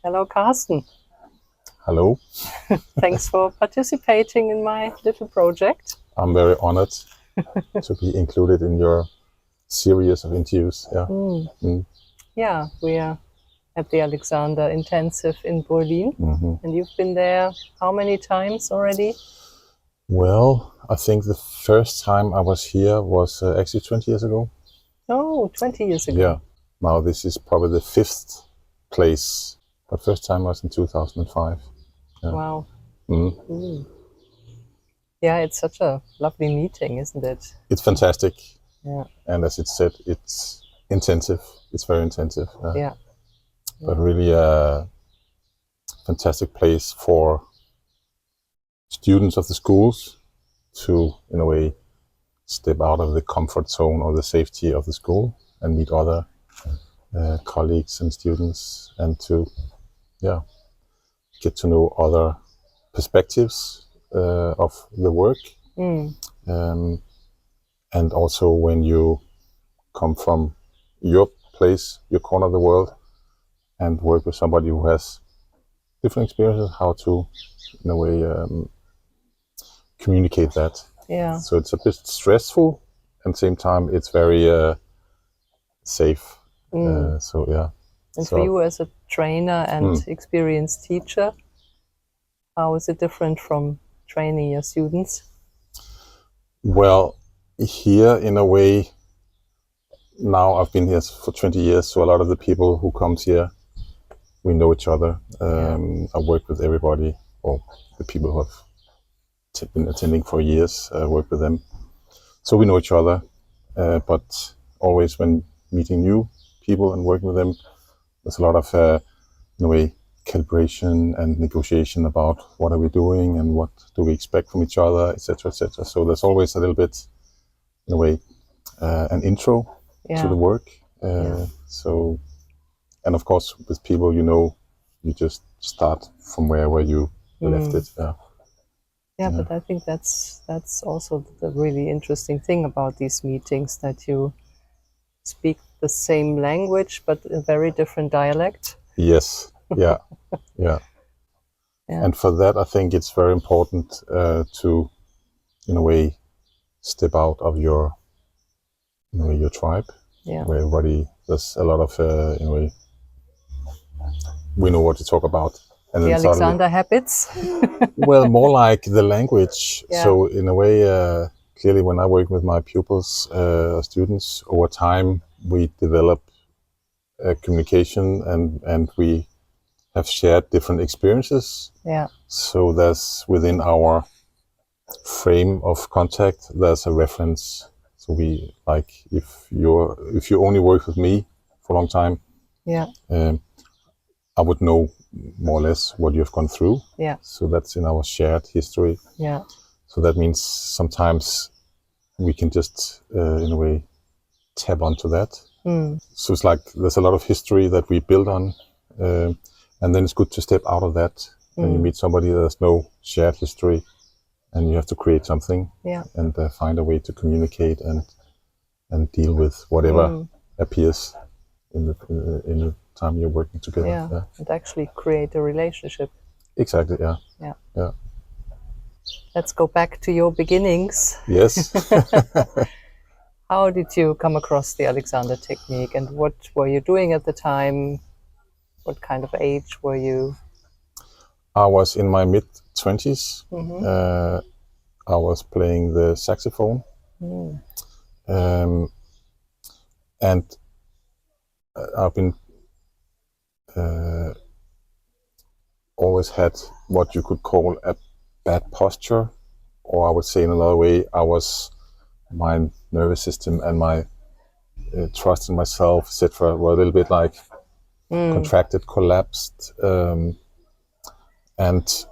Hello, Carsten. Hello. Thanks for participating in my little project. I'm very honored to be included in your series of interviews. Yeah, we are at the Alexander Intensive in Berlin. And you've been there how many times already? Well, I think the first time I was here was actually 20 years ago. Oh, 20 years ago. Yeah. Now this is probably the fifth place, but first time was in 2005. Yeah. Wow. Yeah, it's such a lovely meeting, isn't it? It's fantastic. Yeah. And as it said, it's intensive. It's very intensive. Yeah. But really a fantastic place for students of the schools to, in a way, step out of the comfort zone or the safety of the school and meet other colleagues and students, and to get to know other perspectives of the work. And also when you come from your place, your corner of the world, and work with somebody who has different experiences, how to, in a way, communicate that. Yeah. So it's a bit stressful, and at the same time it's very safe. So yeah. And for you as a trainer and experienced teacher, how is it different from training your students? Well, here in a way, now I've been here for 20 years, so a lot of the people who comes here, we know each other. I work with everybody, or the people who have been attending for years, work with them. So we know each other, but always when meeting new people and working with them, there's a lot of, in a way, calibration and negotiation about what are we doing and what do we expect from each other, etc., etc. So there's always a little bit, in a way, an intro to the work. So, and of course, with people, you just start from where you left it. Yeah, but I think that's also the really interesting thing about these meetings, that you speak the same language but a very different dialect. Yes. Yeah. Yeah. And for that, I think it's very important to, in a way, step out of your tribe, where everybody, there's a lot of, in a way, we know what to talk about. And the Alexander habits? Well, more like the language. So in a way, clearly when I work with my pupils, students, over time, we develop communication and we have shared different experiences. So there's, within our frame of contact, there's a reference. So we, like, if you only work with me for a long time, I would know more or less what you've gone through. So that's in our shared history. So that means sometimes we can just, in a way, tap onto that. So it's like there's a lot of history that we build on, and then it's good to step out of that. When you meet somebody, there's no shared history, and you have to create something and find a way to communicate and deal with whatever appears in the time you're working together. And actually create a relationship. Exactly. Yeah. Let's go back to your beginnings. Yes. How did you come across the Alexanderteknik, and what were you doing at the time? What kind of age were you? I was in my mid-20s. I was playing the saxophone. And I've been always had what you could call a bad posture, or I would say in another way, my nervous system and my trust in myself, etc., were a little bit like contracted, collapsed, and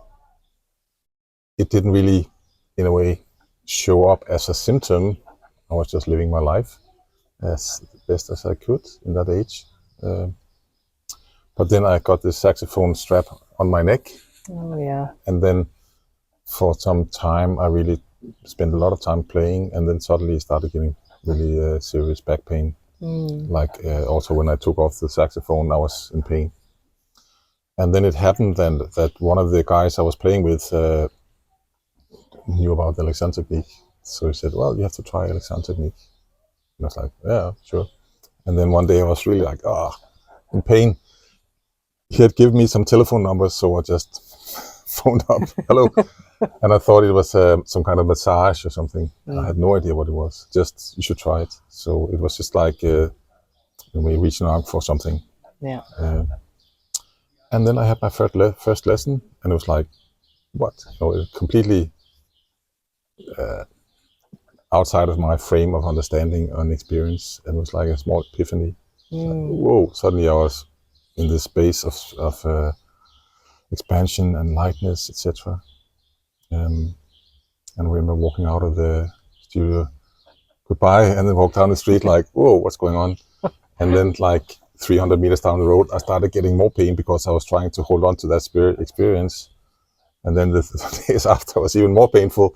it didn't really, in a way, show up as a symptom. I was just living my life as best as I could in that age. But then I got this saxophone strap on my neck. And then for some time, I really spent a lot of time playing, and then suddenly started getting really serious back pain. Also when I took off the saxophone, I was in pain. And then it happened then that one of the guys I was playing with knew about the Alexanderteknik. So he said, well, you have to try Alexanderteknik. And I was like, yeah, sure. And then one day I was really like, in pain. He had given me some telephone numbers, so I just phoned up, hello. And I thought it was some kind of massage or something. I had no idea what it was. Just, you should try it. So it was just like we reaching out for something. Yeah. And then I had my first lesson, and it was like, what? It completely outside of my frame of understanding and experience. And it was like a small epiphany. Like, whoa! Suddenly I was in this space of expansion and lightness, etc. And I remember walking out of the studio, goodbye, and then walk down the street like, whoa, what's going on? And then like 300 meters down the road, I started getting more pain because I was trying to hold on to that spirit experience. And then the days after was even more painful.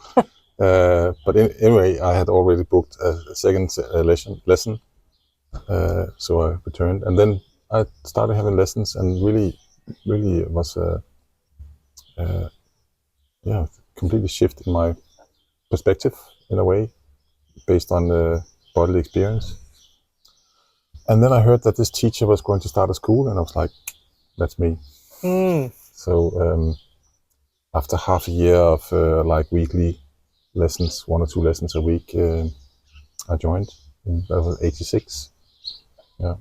But anyway, I had already booked a second lesson. So I returned. And then I started having lessons, and really it was completely shift in my perspective in a way, based on the bodily experience. And then I heard that this teacher was going to start a school, and I was like, that's me. So after half a year of like weekly lessons, 1 or 2 lessons a week, I joined. That was 86. Yeah.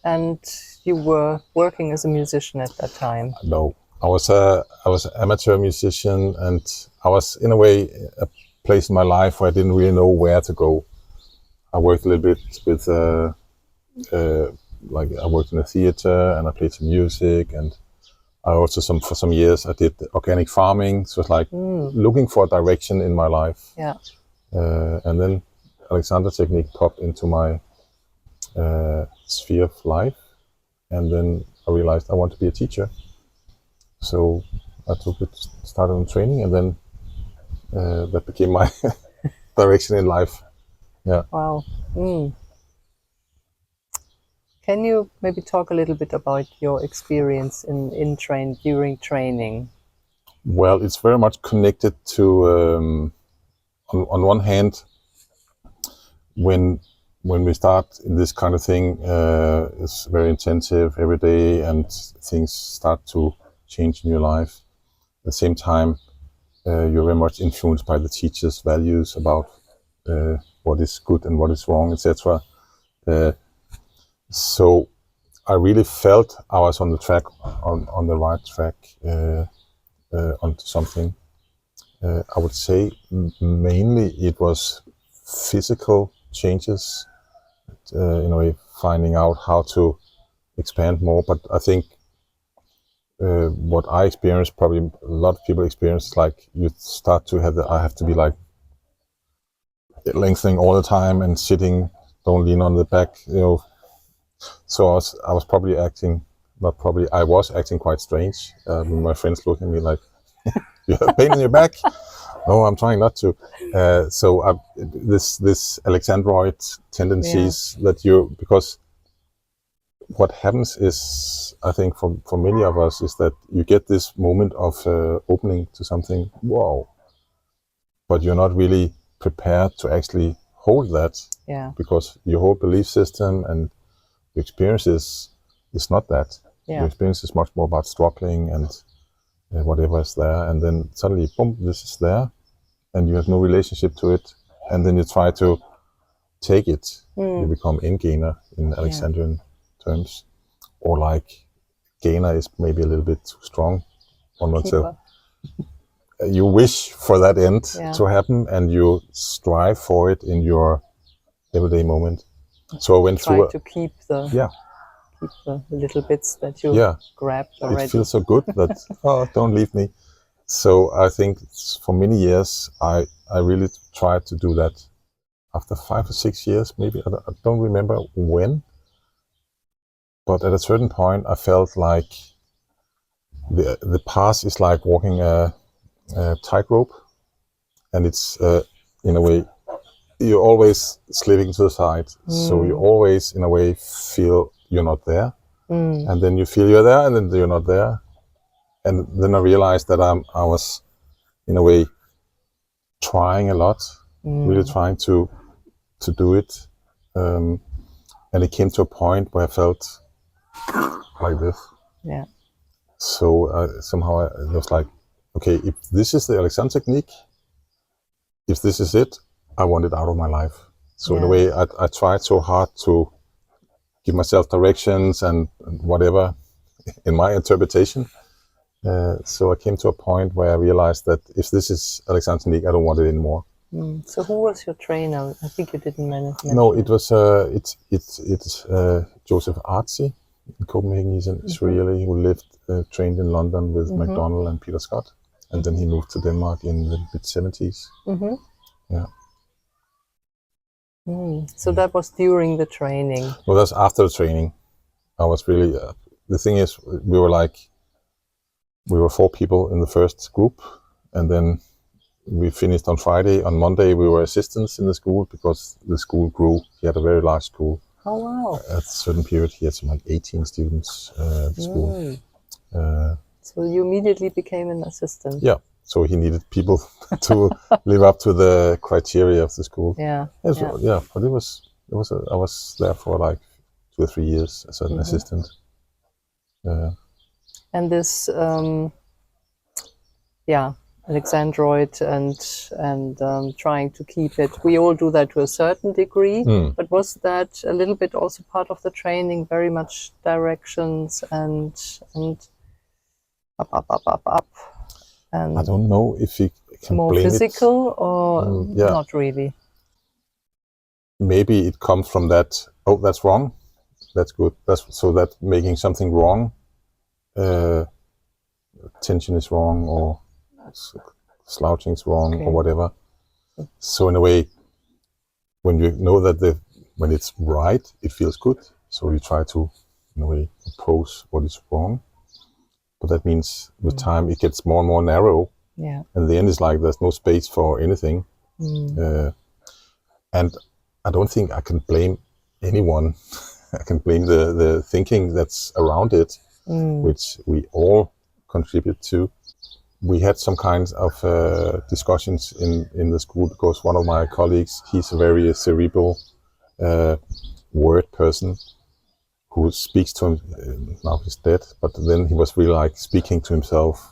And you were working as a musician at that time? No, I was an amateur musician, and I was in a way a place in my life where I didn't really know where to go. I worked a little bit with like I worked in a theater, and I played some music, and I also for some years I did organic farming. So it's like looking for a direction in my life. Yeah. And then Alexanderteknik popped into my sphere of life, and then I realized I want to be a teacher. So I started on training, and then that became my direction in life. Yeah. Wow. Can you maybe talk a little bit about your experience during training? Well, it's very much connected to on one hand, when we start in this kind of thing, it's very intensive every day, and things start to change in your life. At the same time, you're very much influenced by the teacher's values about what is good and what is wrong, etc. So I really felt I was on the track, on the right track, onto something. I would say mainly it was physical changes, in a way, finding out how to expand more. But I think what I experienced, probably a lot of people experience, like you start to have I have to be like lengthening all the time and sitting, don't lean on the back, So I was probably I was acting quite strange. My friends look at me like, you have pain in your back? No, I'm trying not to. So this Alexandroid tendencies that because what happens is, I think for many of us, is that you get this moment of opening to something, wow, but you're not really prepared to actually hold that, because your whole belief system and your experiences is not that. Your experience is much more about struggling and whatever is there, and then suddenly, boom, this is there, and you have no relationship to it, and then you try to take it. You become in-gainer in Alexandrian terms, or like gainer is maybe a little bit too strong. One would say. You wish for that end to happen, and you strive for it in your everyday moment. So I went through to keep the little bits that you grabbed already. It feels so good that don't leave me. So I think for many years I really tried to do that. After 5 or 6 years, maybe, I don't remember when, but at a certain point I felt like the path is like walking a tightrope, and it's in a way you're always slipping to the side, so you always in a way feel you're not there, and then you feel you're there, and then you're not there. And then I realized that I was, in a way, trying a lot, really trying to do it. And it came to a point where I felt like this. Yeah. So somehow I was like, okay, if this is the Alexanderteknik, if this is it, I want it out of my life. So in a way, I tried so hard to give myself directions and whatever in my interpretation. So I came to a point where I realized that if this is Alexanderteknik, I don't want it anymore. So who was your trainer? I think you didn't mention. No, it was it's Joseph Artzi in Copenhagen. He's an Israeli who lived, trained in London with McDonald and Peter Scott, and then he moved to Denmark in the mid-70s. Yeah. So that was during the training? Well, that's after the training. I was really, the thing is, we were 4 people in the first group, and then we finished on Friday. On Monday, we were assistants in the school because the school grew. He had a very large school. Oh, wow. At a certain period, he had some like 18 students at the school. So you immediately became an assistant? Yeah. So he needed people to live up to the criteria of the school. Yeah. But I was there for like 2 or 3 years as an assistant. And this, Alexandroid and trying to keep it. We all do that to a certain degree, but was that a little bit also part of the training? Very much directions and up. And I don't know if you can more blame physical it. or not really. Maybe it comes from that. Oh, that's wrong. That's good. So that making something wrong, tension is wrong, or slouching is wrong, or whatever. So in a way, when you know that when it's right, it feels good. So you try to, in a way, oppose what is wrong. But that means with time it gets more and more narrow. Yeah. And the end is like there's no space for anything. And I don't think I can blame anyone. I can blame the thinking that's around it, which we all contribute to. We had some kinds of discussions in the school because one of my colleagues, he's a very cerebral word person who speaks to him. Now he's dead, but then he was really like speaking to himself,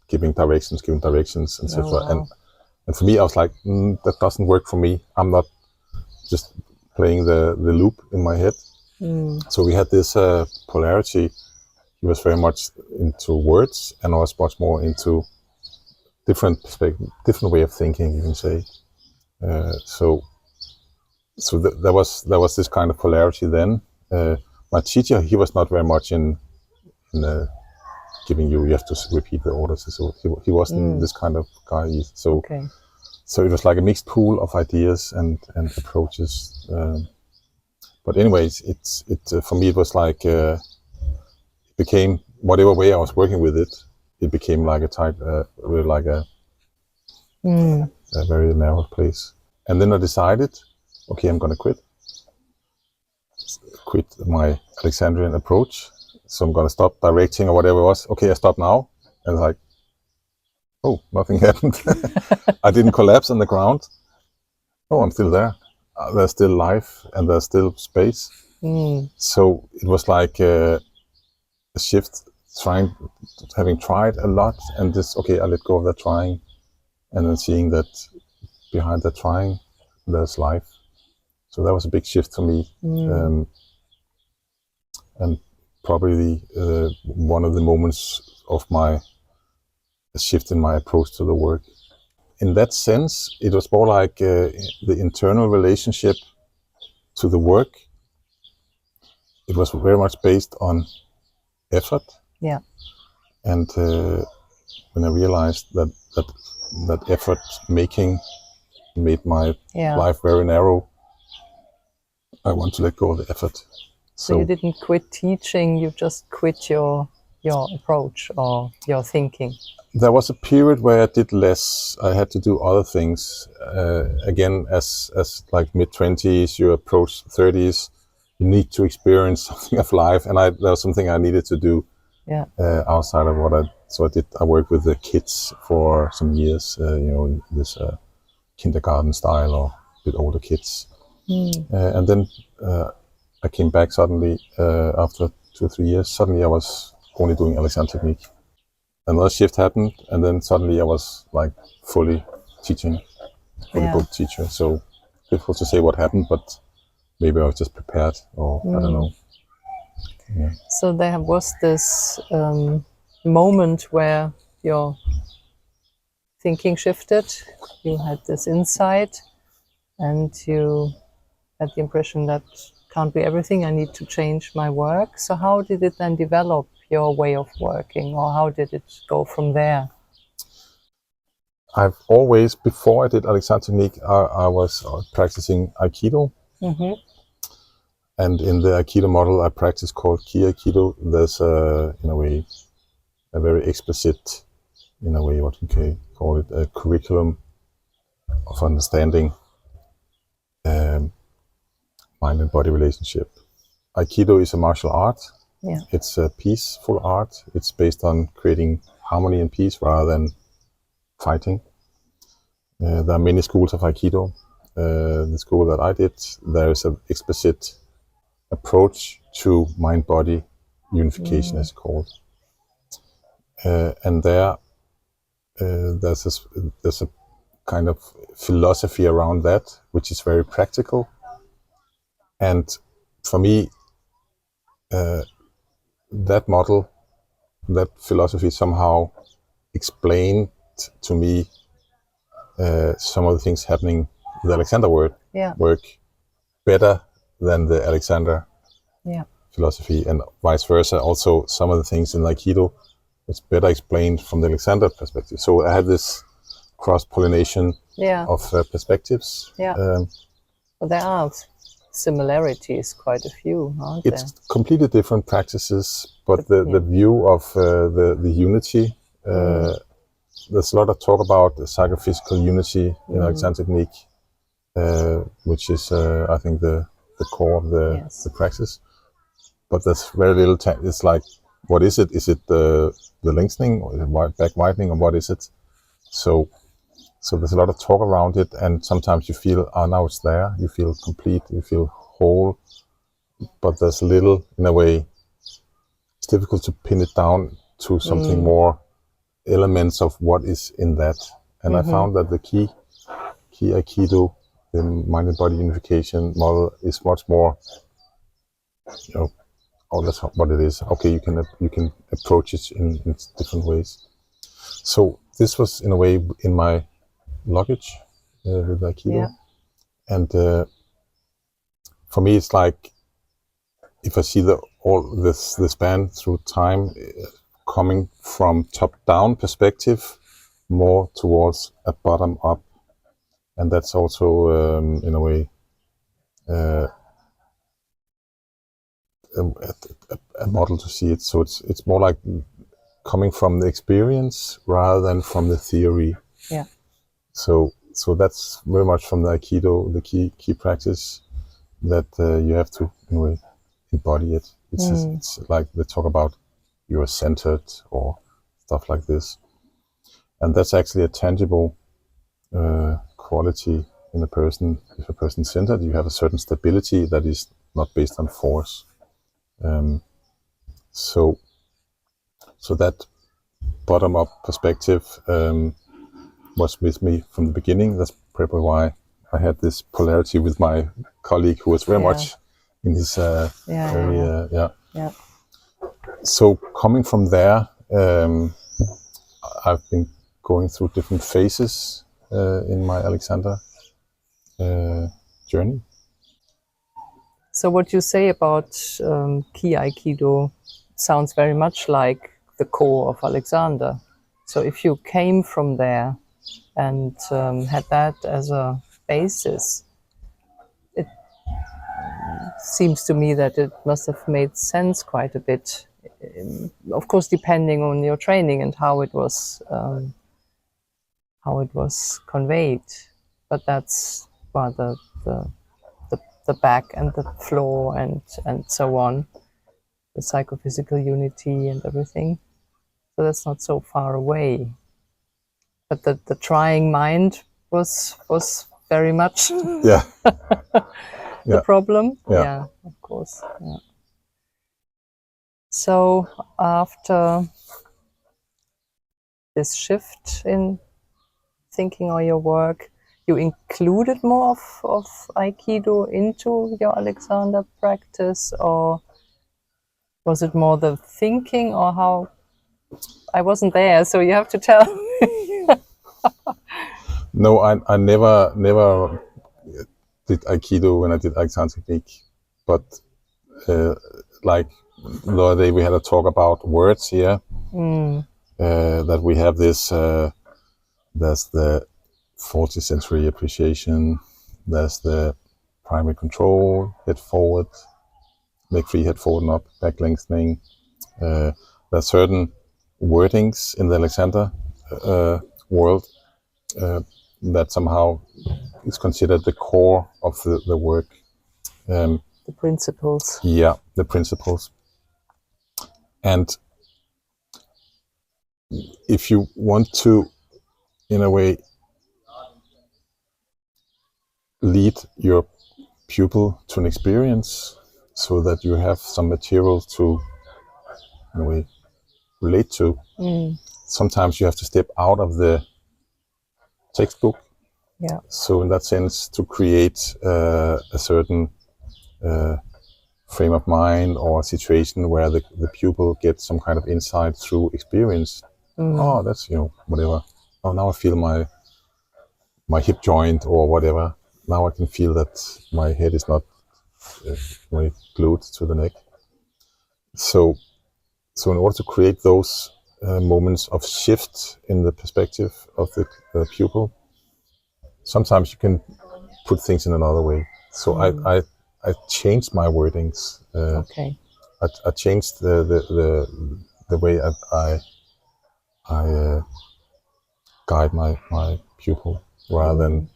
giving directions, etc. Wow. And for me, I was like, that doesn't work for me. I'm not just playing the loop in my head. So we had this polarity. He was very much into words, and I was much more into different way of thinking, you can say. So there was this kind of polarity then. My teacher, he was not very much in giving you have to repeat the orders. So he wasn't this kind of guy. So it was like a mixed pool of ideas and approaches. But anyways, for me it was like it became whatever way I was working with it. It became like a tight, like a very narrow place. And then I decided, okay, I'm gonna quit my Alexandrian approach. So I'm gonna stop directing or whatever it was. Okay, I stop now. And like, oh, nothing happened. I didn't collapse on the ground. Oh, I'm still there. There's still life and there's still space. So it was like a shift, having tried a lot, and this, okay, I let go of that trying, and then seeing that behind that trying, there's life. So that was a big shift for me. And probably one of the moments of my shift in my approach to the work. In that sense, it was more like the internal relationship to the work. It was very much based on effort. Yeah. And when I realized that effort making made my life very narrow, I want to let go of the effort. So you didn't quit teaching, you just quit your approach or your thinking. There was a period where I did less. I had to do other things. Again, as like mid-20s, you approach 30s, you need to experience something of life, and that was something I needed to do outside of what I worked with the kids for some years, in this kindergarten style or a bit older kids. And then I came back suddenly after 2 or 3 years. Suddenly I was only doing Alexanderteknik. Another shift happened, and then suddenly I was like fully teaching, fully booked teacher. So difficult to say what happened, but maybe I was just prepared, or I don't know. Yeah. So there was this moment where your thinking shifted, you had this insight, and you had the impression that can't be everything, I need to change my work. So how did it then develop your way of working, or how did it go from there? I've always, before I did Alexanderteknik, I was practicing Aikido. And in the Aikido model I practice called Ki Aikido, there's in a way a very explicit, in a way, what you can call it, a curriculum of understanding mind and body relationship. Aikido is a martial art. It's a peaceful art. It's based on creating harmony and peace rather than fighting. There are many schools of Aikido. The school that I did, there is an explicit approach to mind-body unification, as it's called. And there's a kind of philosophy around that, which is very practical. And for me, that model, that philosophy somehow explained to me some of the things happening with Alexander work better than the Alexander philosophy, and vice versa. Also, some of the things in Aikido was better explained from the Alexander perspective. So I had this cross-pollination of perspectives. Well, there are similarities, quite a few, aren't there? It's completely different practices, but the view of the unity, there's a lot of talk about the psychophysical unity in Alexanderteknik, which is, I think, the core of the practice. But there's very little it's like, what is it? Is it the lengthening, or is it back widening, or what is it? So there's a lot of talk around it, and sometimes you feel, now it's there, you feel complete, you feel whole, but there's little, in a way, it's difficult to pin it down to something more elements of what is in that. And I found that the Ki Aikido, the mind and body unification model, is much more, that's what it is. Okay, you can approach it in different ways. So this was, in a way, in my luggage with Aikido. And for me, it's like, if I see the span through time, coming from top-down perspective more towards a bottom-up, and that's also in a way a model to see it. So it's more like coming from the experience rather than from the theory. So that's very much from the Aikido, the key practice, that you have to, in a way, embody it. It's like they talk about you are centered or stuff like this, and that's actually a tangible quality in a person. If a person is centered, you have a certain stability that is not based on force. So that bottom-up perspective was with me from the beginning. That's probably why I had this polarity with my colleague, who was very much in his area. So coming from there, I've been going through different phases in my Alexander journey. So what you say about Ki Aikido sounds very much like the core of Alexander. So if you came from there and had that as a basis, it seems to me that it must have made sense quite a bit. Of course, depending on your training and how it was conveyed. But that's the the back and the floor and so on, the psychophysical unity and everything. So that's not so far away. But the trying mind was very much Yeah. the problem. Yeah. Of course. Yeah. So after this shift in thinking or your work, you included more of Aikido into your Alexander practice, or was it more the thinking, or how? I wasn't there, so you have to tell me. No, I never did Aikido when I did Alexanderteknik, but like the other day we had a talk about words here, that we have this, there's the 40th century appreciation, there's the primary control, head forward, leg free, head forward and up, back lengthening. There's certain wordings in the Alexander world that somehow is considered the core of the work. The principles. Yeah, the principles. And if you want to, in a way, lead your pupil to an experience so that you have some material to, in a way, relate to, sometimes you have to step out of the textbook. Yeah. So in that sense, to create a certain frame of mind or situation where the pupil gets some kind of insight through experience. Oh, that's, whatever. Oh, now I feel my hip joint or whatever. Now I can feel that my head is not glued to the neck. So in order to create those moments of shift in the perspective of the pupil, sometimes you can put things in another way. So I changed my wordings. Okay. I changed the way I guide my pupil rather than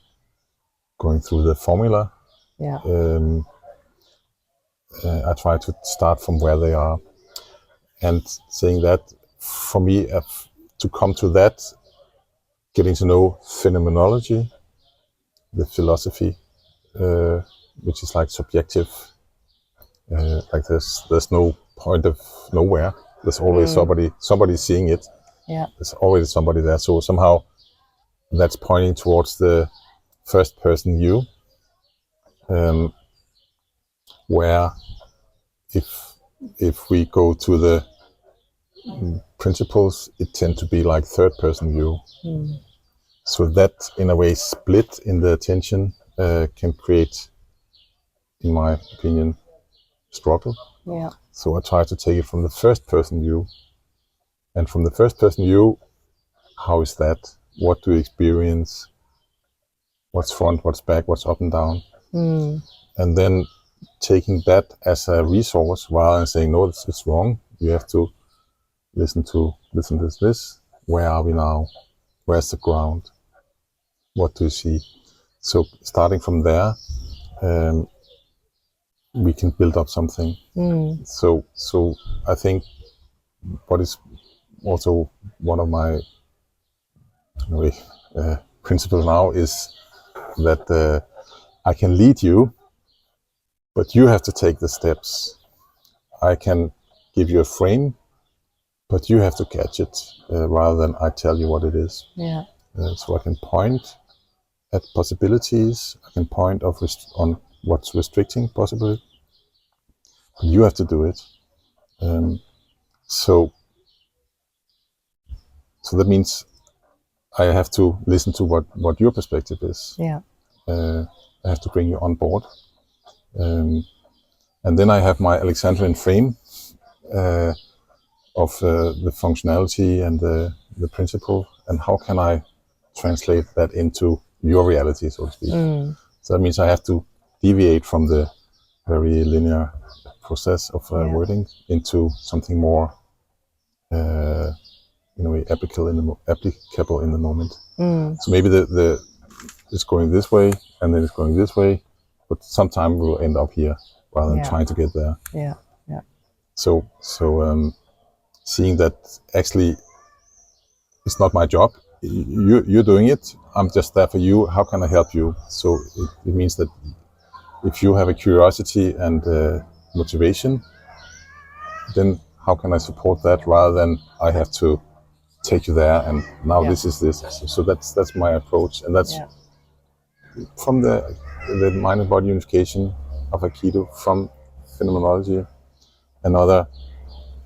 going through the formula. Yeah. I try to start from where they are, and saying that for me to come to that, getting to know phenomenology, the philosophy, which is like subjective. Like there's no point of nowhere. There's always somebody seeing it. Yeah. There's always somebody there. So somehow that's pointing towards the first person view, where if we go to the principles, it tend to be like third person view. So that in a way split in the attention can create, in my opinion, struggle. Yeah. So I try to take it from the first person view, and from the first person view, how is that? What do you experience? What's front, what's back, what's up and down? And then taking that as a resource rather than saying, no, it's wrong. You have to listen to this. Where are we now? Where's the ground? What do you see? So starting from there, we can build up something. So I think what is also one of my principles now is that I can lead you, but you have to take the steps. I can give you a frame, but you have to catch it rather than I tell you what it is. Yeah. So I can point at possibilities. I can point on what's restricting possibility. You have to do it. So that means I have to listen to what your perspective is. Yeah. I have to bring you on board. And then I have my Alexandrian frame of the functionality and the principle, and how can I translate that into your reality, so to speak. So that means I have to deviate from the very linear process of wording into something more in a way applicable in the moment. So maybe it's going this way and then it's going this way, but sometime we'll end up here rather than trying to get there. Yeah, yeah. So seeing that actually it's not my job, you're doing it, I'm just there for you, how can I help you? So it means that if you have a curiosity and motivation, then how can I support that rather than I have to take you there and now this is this. So that's my approach, and that's from the mind and body unification of Aikido, from phenomenology. Another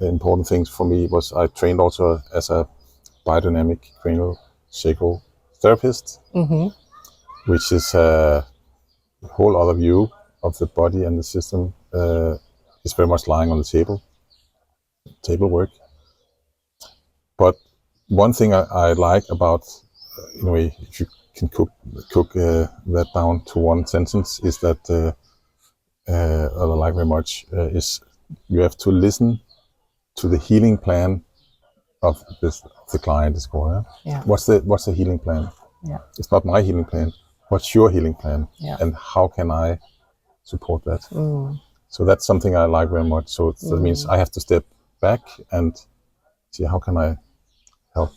important things for me was I trained also as a biodynamic Cranio-sacral therapist, which is a whole other view of the body and the system. It's very much lying on the table work. But one thing I like about, in a way, if you can cook that down to one sentence, is that I like very much is you have to listen to the healing plan of the client is called. Yeah? What's the healing plan? Yeah. It's not my healing plan. What's your healing plan? Yeah. And how can I support that? So that's something I like very much. So that means I have to step back and see how can I help.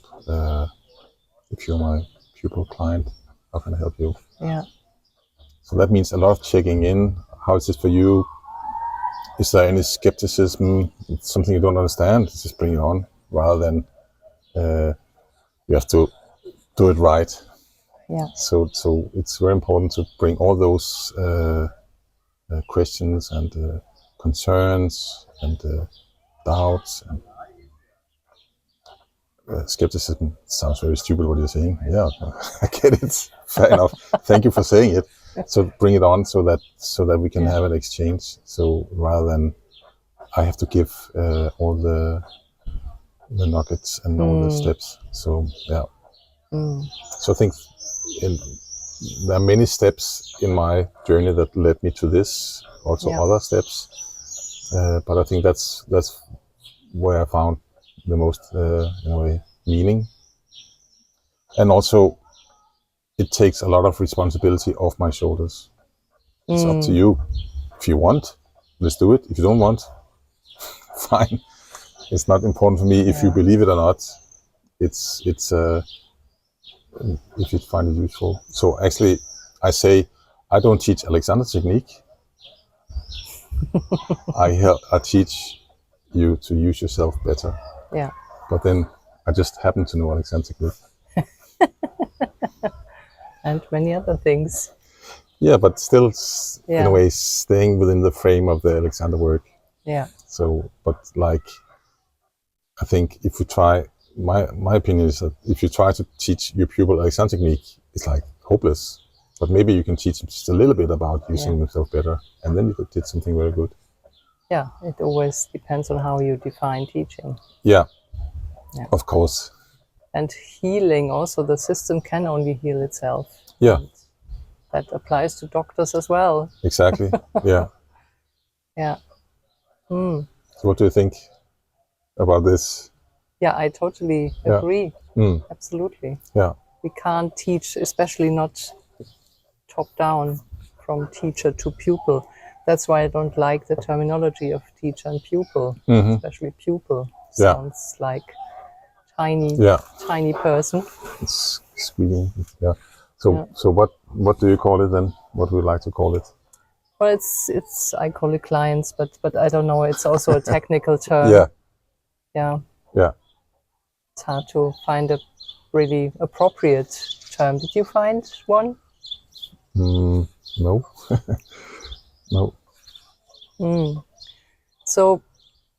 If you're my pupil client, how can I help you? Yeah. So that means a lot of checking in. How is this for you? Is there any skepticism? It's something you don't understand? Just bring it on, rather than you have to do it right. Yeah. So it's very important to bring all those questions and concerns and doubts and skepticism. Sounds very stupid what you're saying. Yeah, I get it. Fair enough. Thank you for saying it. So bring it on so that we can have an exchange. So rather than I have to give all the nuggets and all the steps. So yeah. So I think there are many steps in my journey that led me to this. Also other steps, but I think that's where I found the most in a way meaning. And also, it takes a lot of responsibility off my shoulders. It's up to you. If you want, let's do it. If you don't want, fine. It's not important for me if you believe it or not. It's if you find it useful. So actually, I say I don't teach Alexanderteknik. I teach you to use yourself better. Yeah. But then I just happen to know Alexanderteknik. And many other things. Yeah, but still, in a way, staying within the frame of the Alexander work. Yeah. So, but like, I think if you try, my opinion is that if you try to teach your pupil Alexanderteknik, it's like hopeless. But maybe you can teach just a little bit about using themselves better, and then you did something very good. Yeah, it always depends on how you define teaching. Yeah, of course. And healing also, the system can only heal itself. Yeah. And that applies to doctors as well. Exactly, yeah. Yeah. So what do you think about this? Yeah, I totally agree. Absolutely. Yeah. We can't teach, especially not top down from teacher to pupil. That's why I don't like the terminology of teacher and pupil, especially pupil. Sounds like tiny person. It's squealing. Yeah. So what do you call it then? What would you like to call it? Well, it's I call it clients, but I don't know. It's also a technical term. Yeah. It's hard to find a really appropriate term. Did you find one? No. No. So,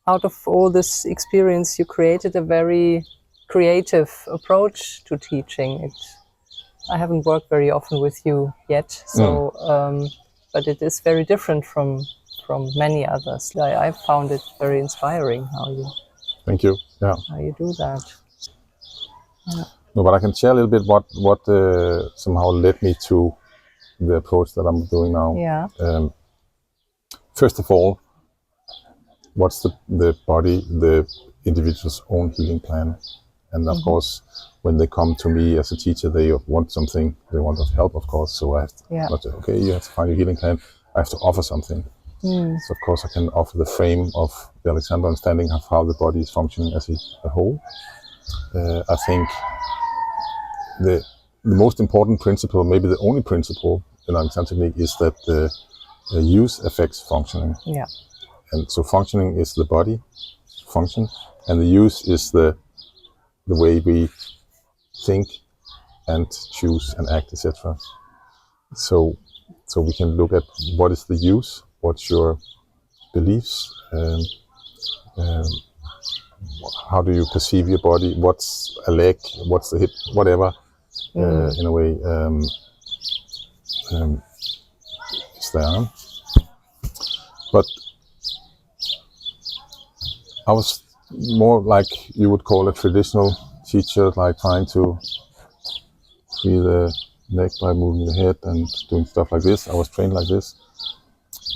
out of all this experience, you created a very creative approach to teaching. I haven't worked very often with you yet, so but it is very different from many others. I found it very inspiring how you. Thank you. Yeah. How you do that. Yeah. No, but I can share a little bit what somehow led me to the approach that I'm doing now. Yeah. First of all, what's the body, the individual's own healing plan? And of course, when they come to me as a teacher, they want something, they want help, of course. So I have to, not to, okay, you have to find your healing plan. I have to offer something. So of course I can offer the frame of the Alexander understanding of how the body is functioning as a whole. I think the most important principle, maybe the only principle in Alexanderteknik, is that the use affects functioning. Yeah. And so functioning is the body function, and the use is the way we think and choose and act, etc. So we can look at what is the use, what's your beliefs, how do you perceive your body, what's a leg, what's the hip, whatever, in a way, is there. But I was more like you would call a traditional teacher, like trying to free the neck by moving the head and doing stuff like this. I was trained like this.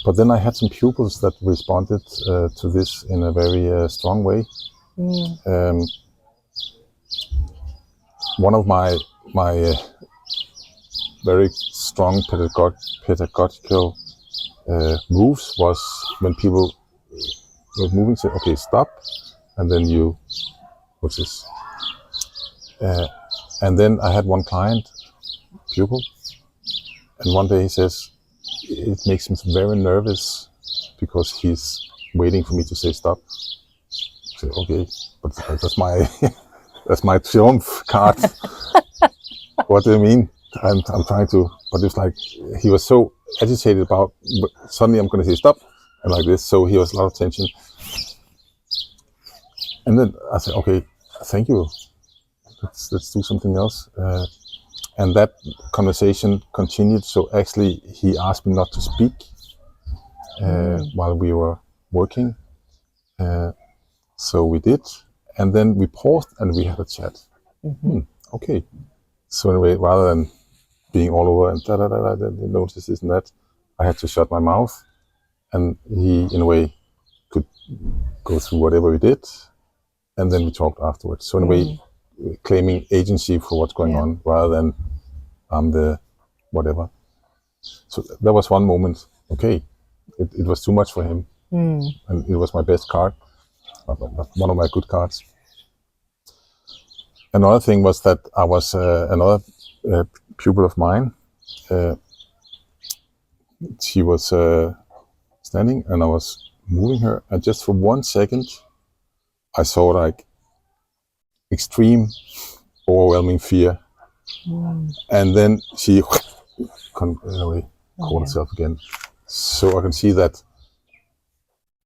But then I had some pupils that responded to this in a very strong way. One of my very strong pedagogical moves was when people were moving, say, okay, stop, and then you, what's this? And then I had one client, pupil, and one day he says, it makes him very nervous because he's waiting for me to say stop. I say, okay, but that's my that's my triumph card. What do you mean? I'm trying to, but it's like he was so agitated about suddenly I'm going to say stop and like this, so he was a lot of tension. And then I said, okay, thank you. Let's do something else. And that conversation continued. So actually, he asked me not to speak while we were working. So we did, and then we paused and we had a chat. Okay. So anyway, rather than being all over and notice this and that, I had to shut my mouth, and he, in a way, could go through whatever we did, and then we talked afterwards. So in a way, claiming agency for what's going on, rather than I'm the whatever. So that was one moment. Okay, it was too much for him, and it was my best card, one of my good cards. Another thing was that I was another pupil of mine. She was standing, and I was moving her, and just for 1 second, I saw like extreme, overwhelming fear, and then she caught herself again. So I can see that.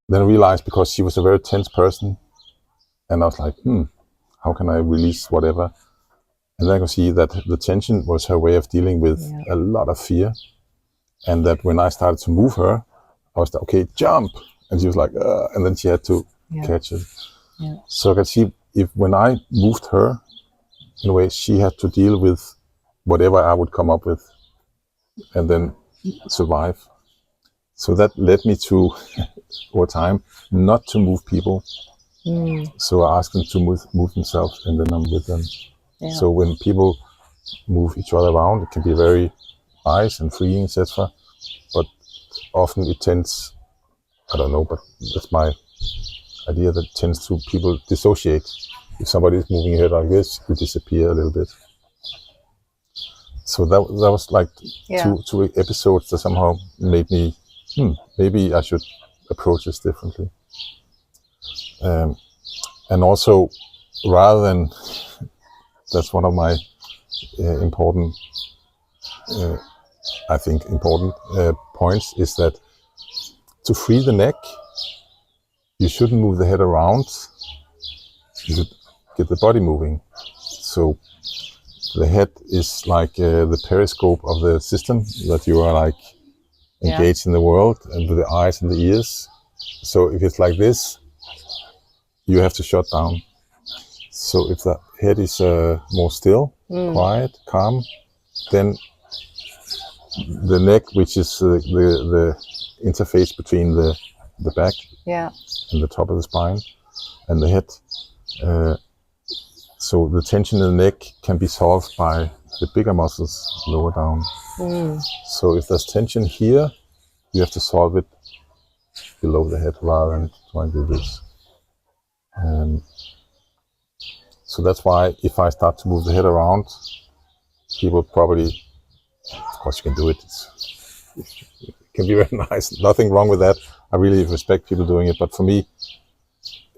Then I realized, because she was a very tense person, and I was like, how can I release whatever? And then I could see that the tension was her way of dealing with a lot of fear, and that when I started to move her, I was like, okay, jump, and she was like, and then she had to catch it. So I could see, if when I moved her, in a way, she had to deal with whatever I would come up with, and then survive. So that led me to, over time, not to move people. So I asked them to move themselves, and then I'm with them. So when people move each other around, it can be very nice and freeing, etc. But often it tends, I don't know, but that's my idea, that tends to people dissociate. If somebody is moving here like this, you disappear a little bit. So that was like two episodes that somehow made me, maybe I should approach this differently. And also, rather than, that's one of my important points, is that to free the neck, you shouldn't move the head around. You should get the body moving. So the head is like the periscope of the system, that you are like engaged in the world, and with the eyes and the ears. So if it's like this, you have to shut down. So if the head is more still, quiet, calm, then the neck, which is the interface between the back and the top of the spine and the head, so the tension in the neck can be solved by the bigger muscles lower down. So if there's tension here, you have to solve it below the head rather than trying to do this. So that's why if I start to move the head around, people probably, of course you can do it. It can be very nice. Nothing wrong with that. I really respect people doing it. But for me,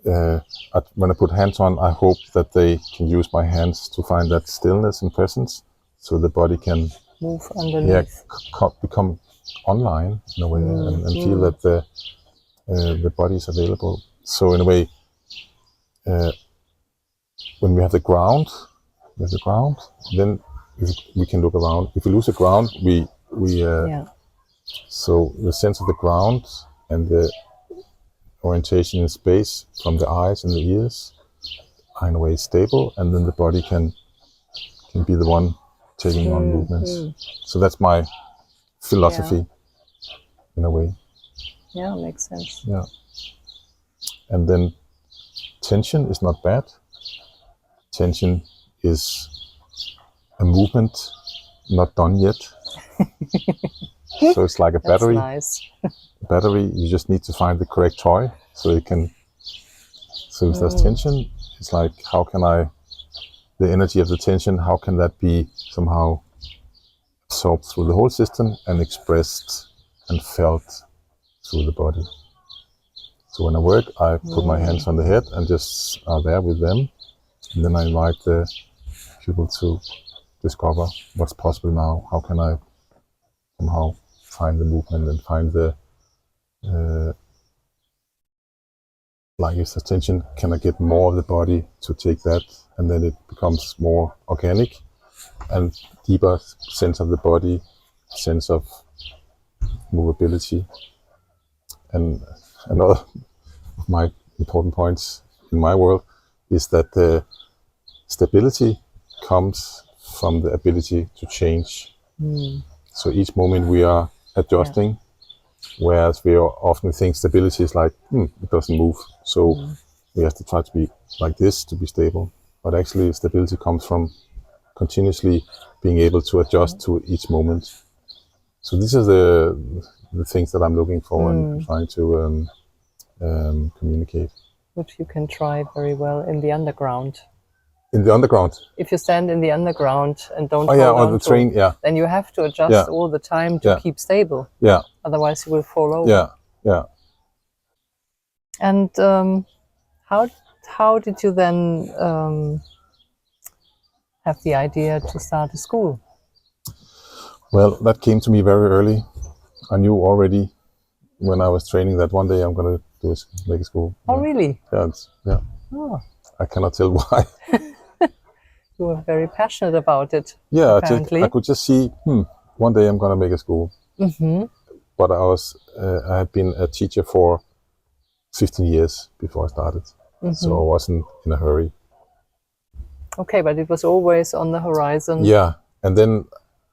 when I put hands on, I hope that they can use my hands to find that stillness and presence, so the body can move underneath. Become online in a way, and feel that the body is available. So in a way, when we have the ground, then we can look around. If we lose the ground, so the sense of the ground and the orientation in space from the eyes and the ears are in a way stable, and then the body can be the one taking on movements. So that's my philosophy in a way. Yeah, makes sense. Yeah. And then tension is not bad. Tension is a movement not done yet. So it's like a battery. That's nice. Battery, you just need to find the correct toy so it can. So if there's tension, it's like, how can the energy of the tension, how can that be somehow absorbed through the whole system and expressed and felt through the body? So when I work, I put my hands on the head and just are there with them. And then I invite the people to discover what's possible now. How can I somehow find the movement and find the, like if there's tension, can I get more of the body to take that? And then it becomes more organic and deeper sense of the body, sense of movability. And another of my important points in my world is that the stability comes from the ability to change. So each moment we are adjusting, whereas we often think stability is like, it doesn't move. So we have to try to be like this to be stable. But actually stability comes from continuously being able to adjust to each moment. So these are the things that I'm looking for and trying to communicate. Which you can try very well in the underground. In the underground? If you stand in the underground and don't hold on the train, then you have to adjust all the time to keep stable. Yeah. Otherwise you will fall over. Yeah. And how did you then have the idea to start a school? Well, that came to me very early. I knew already when I was training that one day I'm going to make a school. Oh, really? Yeah. Oh. I cannot tell why. You were very passionate about it. Yeah, apparently. I could just see, one day I'm going to make a school. But I had been a teacher for 15 years before I started. So I wasn't in a hurry. Okay, but it was always on the horizon. Yeah, and then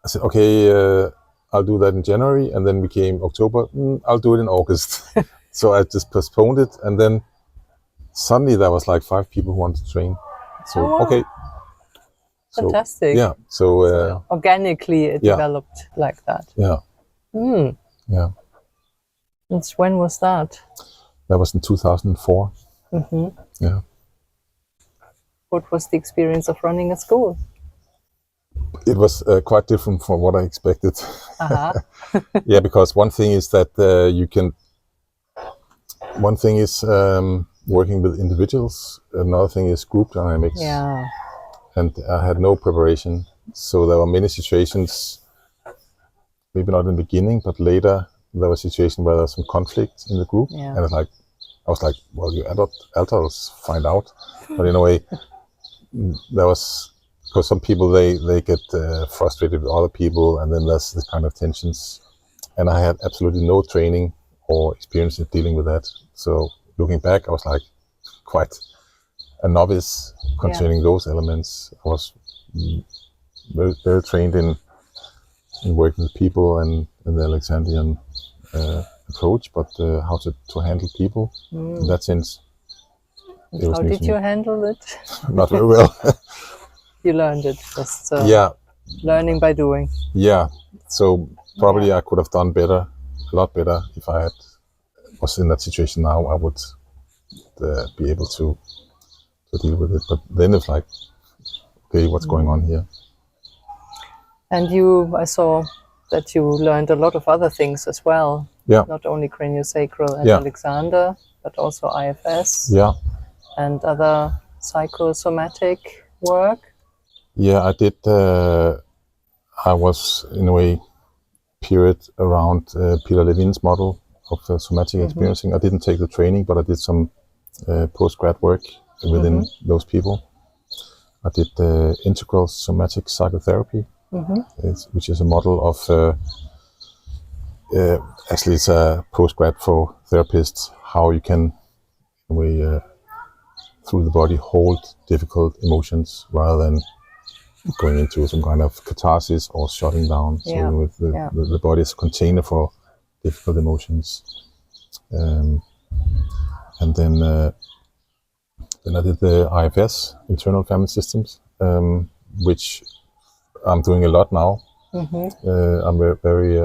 I said, okay, I'll do that in January, and then became October. I'll do it in August. So I just postponed it, and then suddenly there was like 5 people who wanted to train. So okay. Fantastic. Yeah. So organically it developed like that. Yeah. Yeah. And when was that? That was in 2004. Yeah. What was the experience of running a school? It was quite different from what I expected. Yeah, because one thing is that one thing is working with individuals. Another thing is group dynamics. Yeah. And I had no preparation. So there were many situations, maybe not in the beginning, but later there was a situation where there was some conflict in the group. Yeah. And I was like, well, you adults find out. But in a way, there was, because some people, they get frustrated with other people, and then there's this kind of tensions. And I had absolutely no training or experience in dealing with that. So looking back, I was like quite a novice concerning those elements. I was very, very trained in working with people and in the Alexandrian approach, but how to handle people in that sense. How did you handle it? Not very well. You learned it, just yeah, learning by doing. Yeah, so probably I could have done better a lot better. If I was in that situation now, I would be able to deal with it. But then it's like, okay, what's going on here? And I saw that you learned a lot of other things as well. Yeah. Not only Cranio-sacral and Yeah. Alexander, but also IFS. Yeah. And other psychosomatic work. Yeah, I did. I was in a way period around Peter Levin's model of somatic experiencing. I didn't take the training, but I did some post-grad work within those people. I did integral somatic psychotherapy, which is a model of, actually it's a post-grad for therapists, how you can, in a way, through the body, hold difficult emotions rather than going into some kind of catharsis or shutting down. Yeah. So with the body is a container for difficult emotions. And then I did the IFS, Internal Family Systems, which I'm doing a lot now. I'm very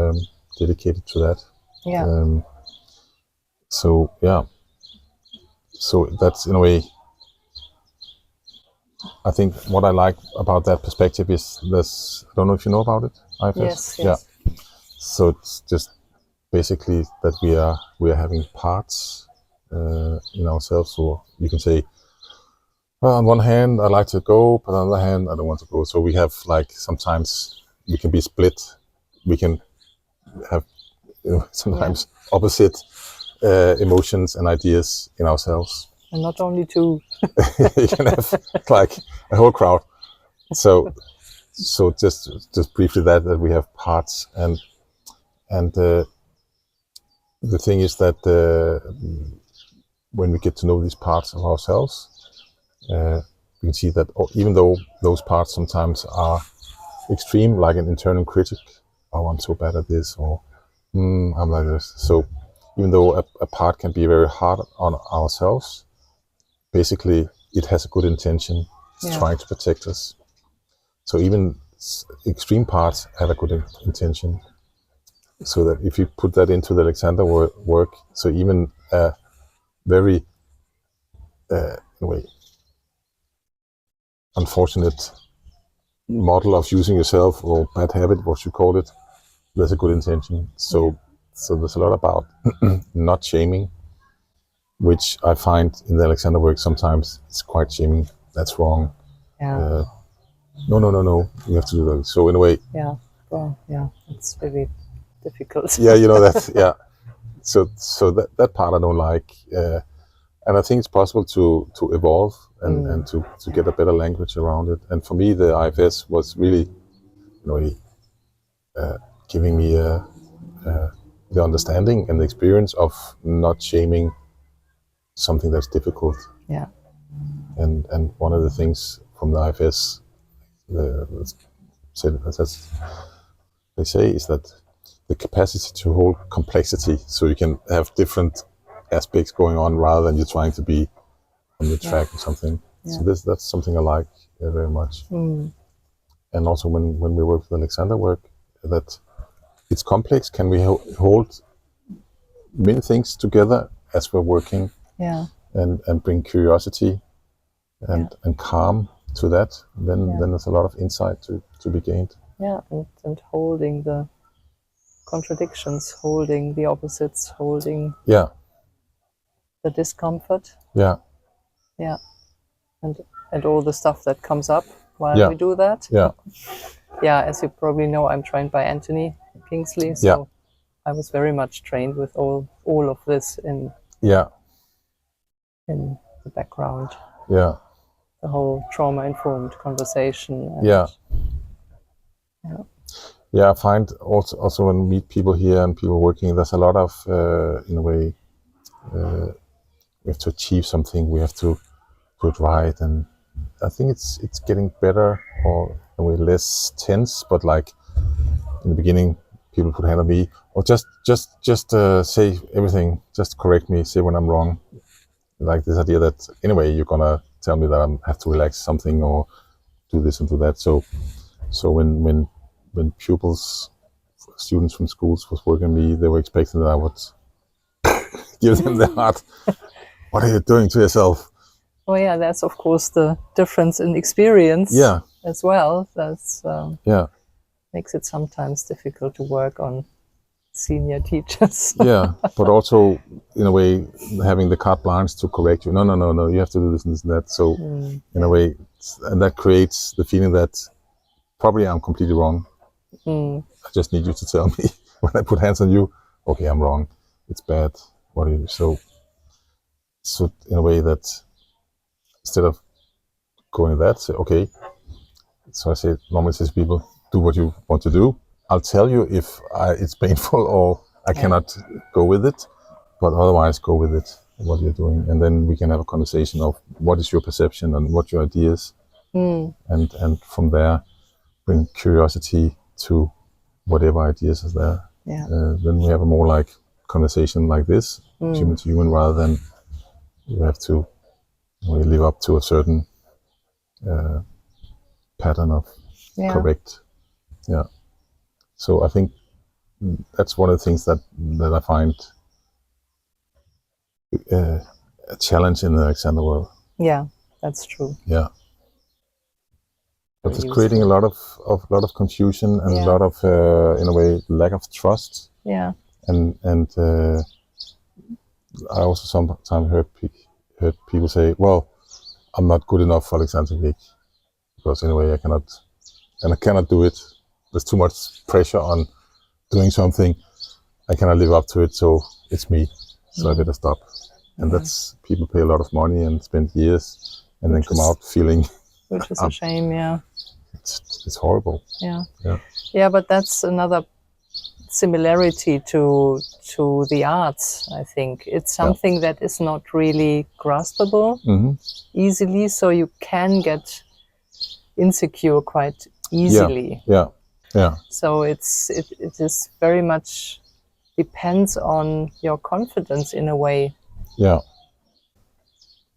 dedicated to that. Yeah. So that's in a way, I think what I like about that perspective is this, I don't know if you know about it, IFS? Yes. Yeah. So it's just basically that we are having parts in ourselves. So you can say, well, on one hand, I like to go, but on the other hand, I don't want to go. So we have, like, sometimes we can be split. We can have sometimes opposite emotions and ideas in ourselves. And not only two. You can have like a whole crowd. So just briefly that we have parts, and the thing is that when we get to know these parts of ourselves, we can see that even though those parts sometimes are extreme, like an internal critic, oh, I'm so bad at this, or I'm like this. So even though a part can be very hard on ourselves, basically it has a good intention. It's trying to protect us. So even extreme parts have a good intention. So that if you put that into the Alexander work, so even a very, in a way, unfortunate model of using yourself, or bad habit, what you call it, there's a good intention. So there's a lot about not shaming, which I find in the Alexander work sometimes it's quite shaming. That's wrong. Yeah. No, you have to do that. So in a way, it's very difficult. Yeah, you know that. Yeah. So that part I don't like, and I think it's possible to evolve and to get a better language around it. And for me, the IFS was really, giving me the understanding and the experience of not shaming something that's difficult. Yeah. And one of the things from the IFS, as they say, is that the capacity to hold complexity, so you can have different aspects going on rather than you're trying to be on the track or something. Yeah. So that's something I like very much. And also when we work with Alexander work, that it's complex. Can we hold many things together as we're working? Yeah. And bring curiosity and calm to that, then there's a lot of insight to be gained. Yeah, and holding the contradictions, holding the opposites, holding the discomfort. Yeah. Yeah. And all the stuff that comes up while we do that. Yeah. Yeah, as you probably know, I'm trained by Anthony Kingsley, so I was very much trained with all of this in the background. Yeah. The whole trauma-informed conversation. And I find also when we meet people here and people working, there's a lot of, in a way, we have to achieve something, we have to put right, and I think it's getting better, or in a way less tense, but like in the beginning, people put hand on me, or just say everything, just correct me, say when I'm wrong. Like this idea that anyway you're gonna tell me that I have to relax something or do this and do that. So when pupils students from schools was working with me, they were expecting that I would give them their heart. What are you doing to yourself? Oh yeah, that's of course the difference in experience as well. That's makes it sometimes difficult to work on senior teachers. Yeah, but also in a way having the carte blanche to correct you. No, you have to do this and this and that. So in a way, and that creates the feeling that probably I'm completely wrong. I just need you to tell me when I put hands on you, okay, I'm wrong. It's bad. What do you do? So in a way that instead of going that, say, okay. So I say, normally says people, do what you want to do. I'll tell you if it's painful or I cannot go with it, but otherwise go with it, what you're doing. And then we can have a conversation of what is your perception and what your ideas. And from there, bring curiosity to whatever ideas is there. Then we have a more like conversation like this, human to human, rather than you have to live up to a certain pattern of correct. So I think that's one of the things that I find a challenge in the Alexander world. Yeah, that's true. Yeah, but it's creating a lot of confusion and a lot of in a way lack of trust. Yeah, and I also sometimes heard people say, "Well, I'm not good enough for Alexanderteknik because in a way I cannot do it. There's too much pressure on doing something. I cannot live up to it, so it's me. So I better stop." And that's, people pay a lot of money and spend years and then come out feeling... Which is a shame, It's horrible. Yeah, but that's another similarity to the arts, I think. It's something that is not really graspable easily, so you can get insecure quite easily. So it is very much depends on your confidence in a way.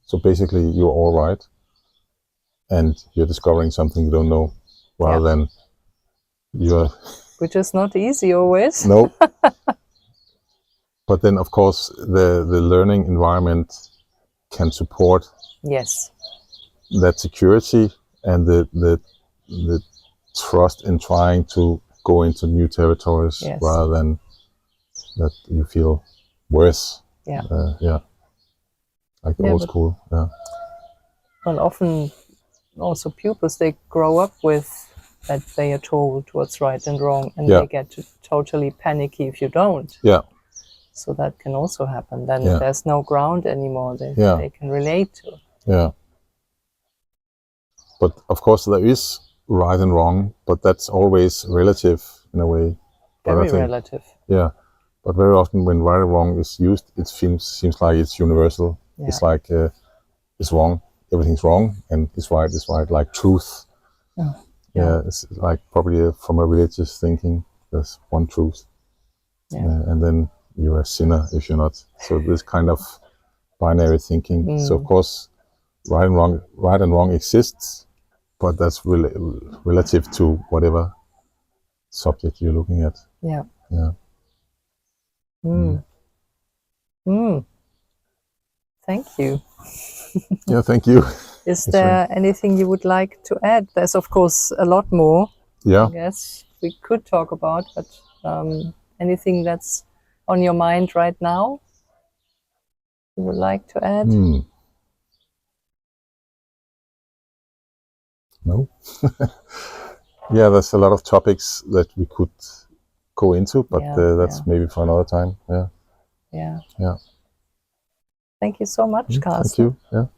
So basically you're all right and you're discovering something you don't know, rather than you're... Which is not easy always. No. But then of course the learning environment can support that security and the trust in trying to go into new territories, rather than that you feel worse. Like the old school. Well, often also pupils, they grow up with that they are told what's right and wrong, and they get totally panicky if you don't. So that can also happen. Then there's no ground anymore they can relate to. But of course there is right and wrong, but that's always relative in a way. Very relative. But very often when right and wrong is used, it seems like it's universal. It's like it's wrong, everything's wrong, and it's right, like truth. It's like probably from a religious thinking, there's one truth. And then you're a sinner if you're not. So this kind of binary thinking. So of course right and wrong exists, but that's relative to whatever subject you're looking at. Thank you. Thank you. Is there anything you would like to add? There's of course a lot more. I guess we could talk about, but anything that's on your mind right now you would like to add? No. There's a lot of topics that we could go into, but that's maybe for another time. Thank you so much, Carsten. Thank you.